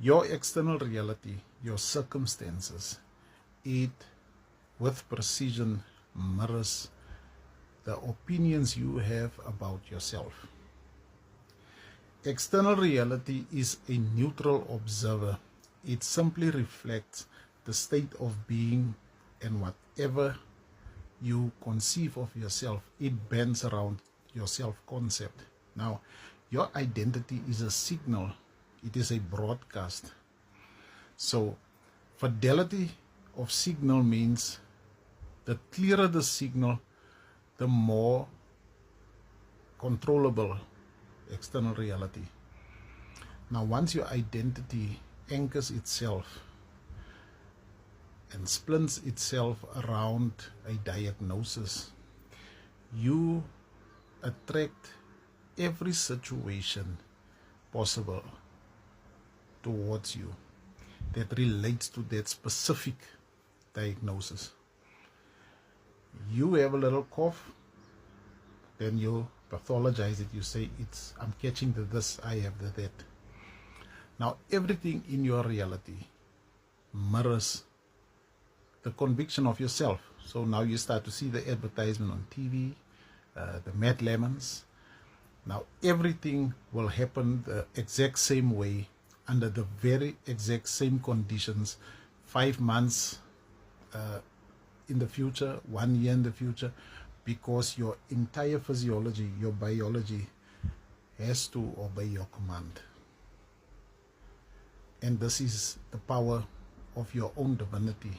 Your external reality, your circumstances, it with precision mirrors the opinions you have about yourself. External reality is a neutral observer. It simply reflects the state of being, and whatever you conceive of yourself, it bends around your self-concept. Now, your identity is a signal. It is a broadcast. So, fidelity of signal means the clearer the signal, the more controllable external reality. Now, once your identity anchors itself and splints itself around a diagnosis, you attract every situation possible towards you that relates to that specific diagnosis. You have a little cough, then you pathologize it. You say, I'm catching this, I have that. Now, everything in your reality mirrors the conviction of yourself. So now you start to see the advertisement on TV, the Mad Lemons. Now, everything will happen the exact same way, under the very exact same conditions, 5 months in the future, 1 year in the future, because your entire physiology, your biology, has to obey your command. And this is the power of your own divinity.